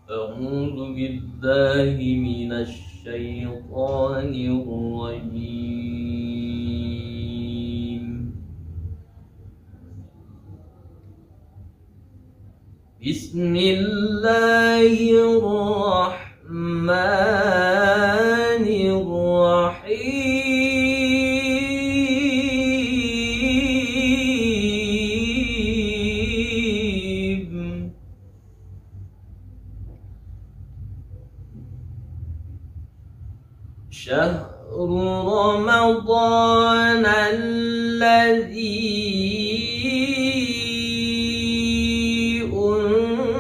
أعوذ بالله من الشيطان الرجيم. بسم الله الرحمن الرحيم. شهر رمضان الذي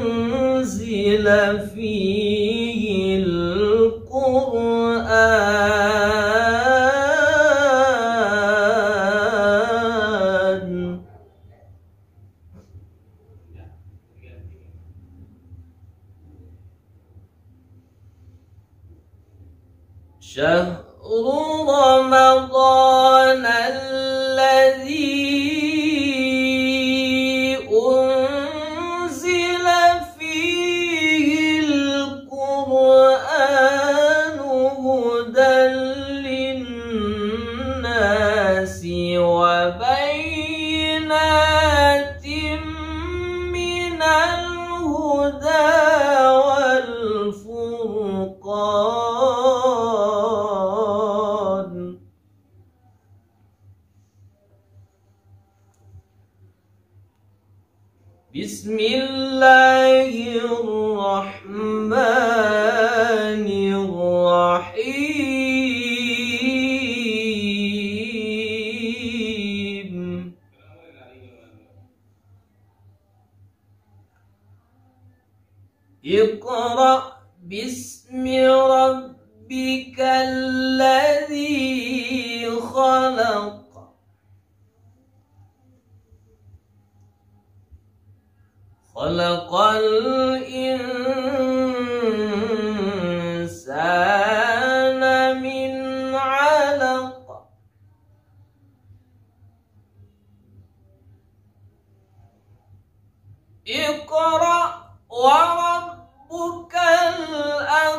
أنزل فيه القرآن شهر رمضان الذي أنزل فيه القرآن هدى للناس وبينات من الهدى والفرقان. بسم الله الرحمن الرحيم. اقرأ باسم ربك الذي خلق خلق الإنسان من علق اقرأ وربك الأكرم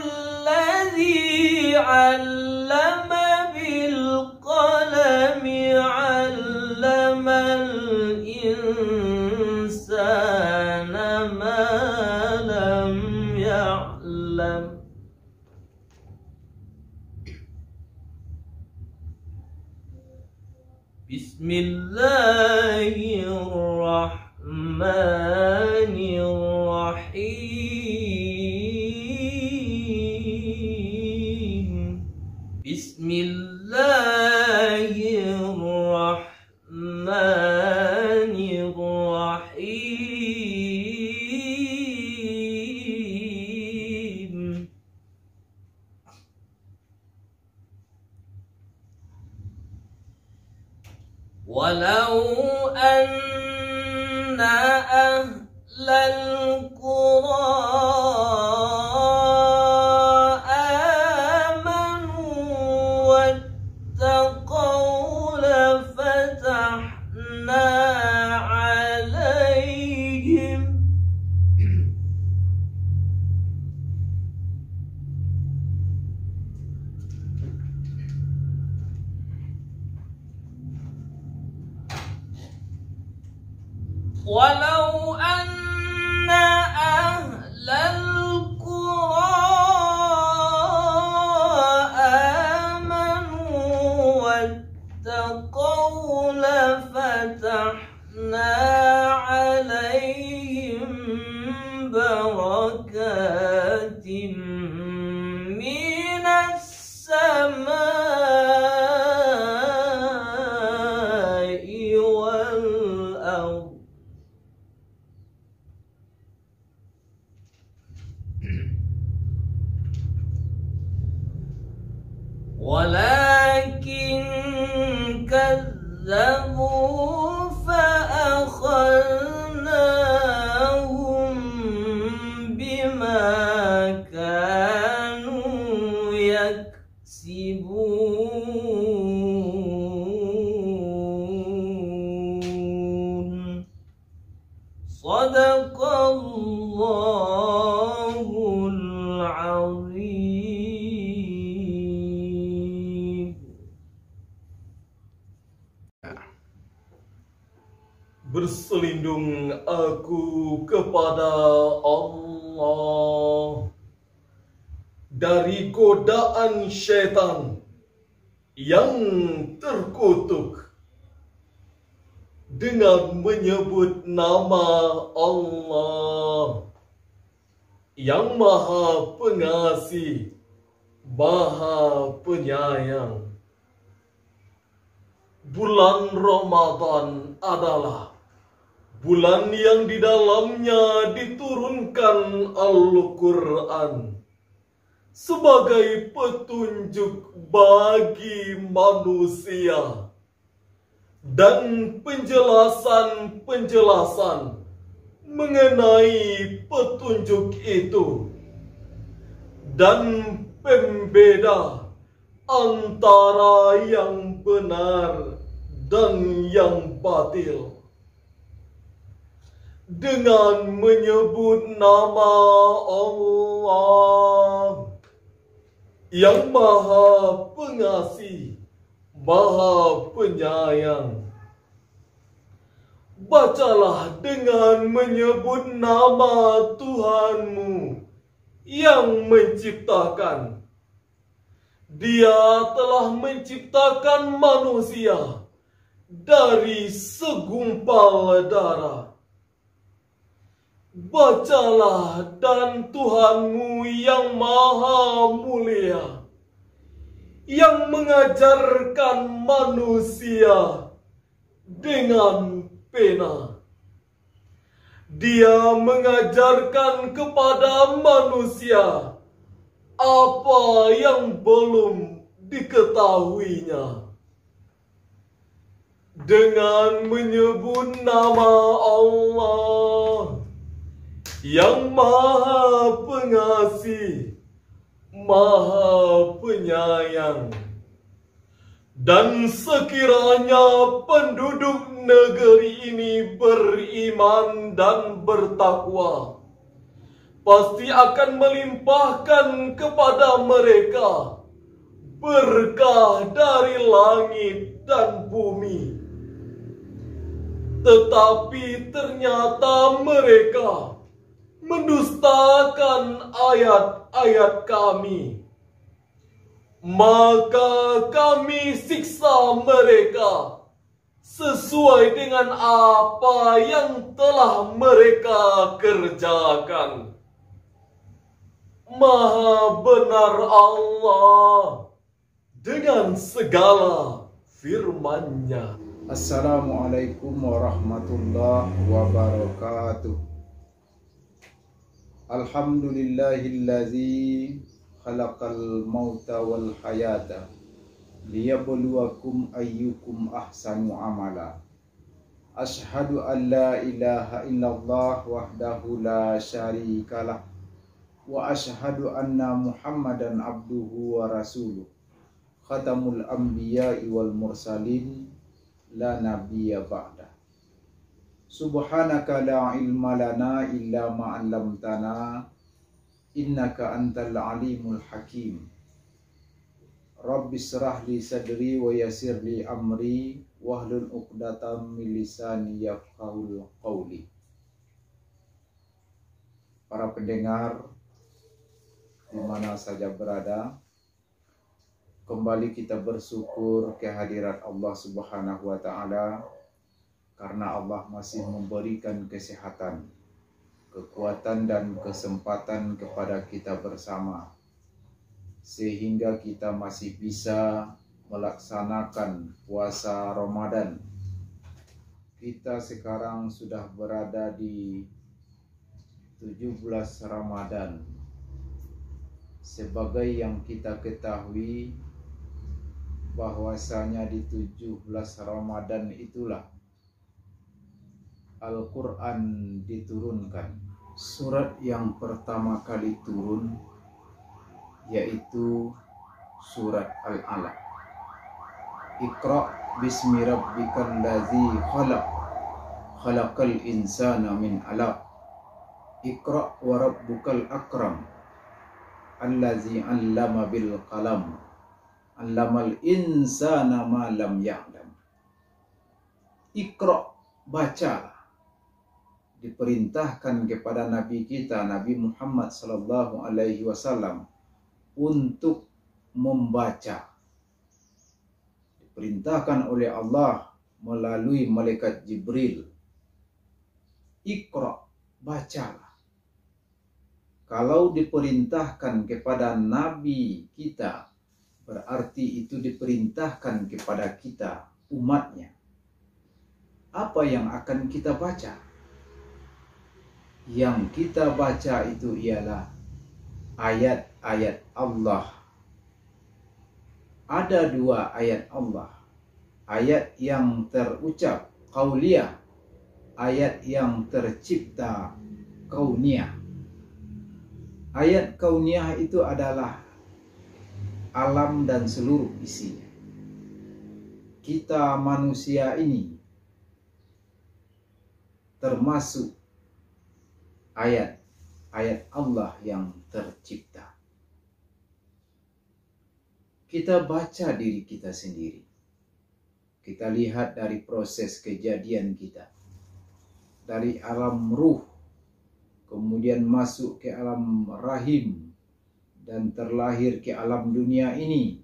الذي علم بالقلم علم الإنسان ما لم يعلم. بسم الله الرحمن الرحيم. بسم الله الرحمن الرحيم. ولو أن أهل القرى آمنوا واتقوا لفتحنا عليهم ولو أن أهل القرى آمنوا واتقوا لفتحنا عليهم بركات من السماء والأرض ولكن كذبوا فأخذناهم بما كانوا يكسبون. صدق الله. Berselindung aku kepada Allah dari godaan syaitan yang terkutuk, dengan menyebut nama Allah yang Maha Pengasih, Maha Penyayang. Bulan Ramadan adalah bulan yang di dalamnya diturunkan Al-Quran sebagai petunjuk bagi manusia dan penjelasan-penjelasan mengenai petunjuk itu dan pembeda antara yang benar dan yang batil, dengan menyebut nama Allah yang Maha Pengasih, Maha Penyayang. Bacalah dengan menyebut nama Tuhanmu yang menciptakan. Dia telah menciptakan manusia dari segumpal darah. Bacalah dan Tuhanmu yang Maha Mulia, yang mengajarkan manusia dengan pena. Dia mengajarkan kepada manusia apa yang belum diketahuinya. Dengan menyebut nama Allah yang Maha Pengasih, Maha Penyayang. Dan sekiranya penduduk negeri ini beriman dan bertakwa, pasti akan melimpahkan kepada mereka berkah dari langit dan bumi. Tetapi ternyata mereka mendustakan ayat-ayat kami. Maka kami siksa mereka sesuai dengan apa yang telah mereka kerjakan. Maha benar Allah dengan segala firman-Nya. Assalamualaikum warahmatullahi wabarakatuh. Alhamdulillahillazi khalaqal mauta wal hayata liyabluwakum ayyukum ahsanu amala. Asyhadu an la ilaha illallah wahdahu la syarikalah wa asyhadu anna Muhammadan abduhu wa rasuluh. Khatamul anbiya'i wal mursalin, la nabiyya ba'da. Subhanaka la ilma lana illa ma 'allamtana, innaka antal alimul hakim. Rabbi shrah li sadri wa yassir li amri wahlul 'uqdatam min lisani yafqahul qawli. Para pendengar di mana saja berada, kembali kita bersyukur kehadirat Allah Subhanahu wa taala karena Allah masih memberikan kesehatan, kekuatan dan kesempatan kepada kita bersama, sehingga kita masih bisa melaksanakan puasa Ramadan. Kita sekarang sudah berada di 17 Ramadan. Sebagai yang kita ketahui bahwasanya di 17 Ramadan itulah Al-Quran diturunkan. Surat yang pertama kali turun yaitu surat Al-Alaq. Iqra bismi rabbikal ladzi khalaq, khalaqal insana min 'alaq. Iqra wa rabbukal akram, allazi 'allama bil qalam, 'allamal insana ma lam ya'lam. Iqra bacalah. Diperintahkan kepada Nabi kita, Nabi Muhammad sallallahu alaihi wasallam, untuk membaca. Diperintahkan oleh Allah melalui malaikat Jibril. Iqra, bacalah. Kalau diperintahkan kepada Nabi kita, berarti itu diperintahkan kepada kita, umatnya. Apa yang akan kita baca? Yang kita baca itu ialah ayat-ayat Allah. Ada dua ayat Allah. Ayat yang terucap qauliyah, ayat yang tercipta kauniyah. Ayat kauniyah itu adalah alam dan seluruh isinya. Kita manusia ini termasuk ayat Allah yang tercipta. Kita baca diri kita sendiri. Kita lihat dari proses kejadian kita. Dari alam ruh, kemudian masuk ke alam rahim, dan terlahir ke alam dunia ini.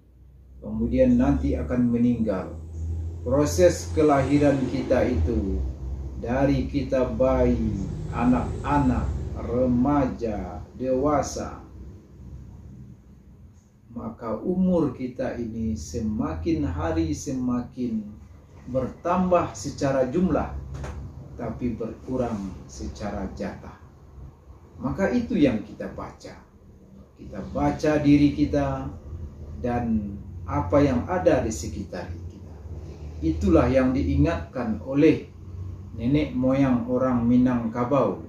Kemudian nanti akan meninggal. Proses kelahiran kita itu dari kita bayi, anak-anak, remaja, dewasa. Maka umur kita ini semakin hari semakin bertambah secara jumlah, tapi berkurang secara jatah. Maka itu yang kita baca. Kita baca diri kita dan apa yang ada di sekitar kita. Itulah yang diingatkan oleh nenek moyang orang Minangkabau,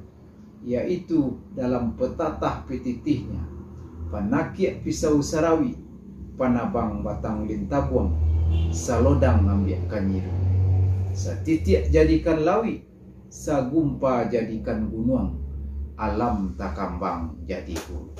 yaitu dalam petatah petitihnya, panakiak pisau sarawi, panabang batang lintabuang, salodang ambiak kanyiru, satitiak jadikan lawi, sagumpa jadikan gunung, alam takambang jadi hulu.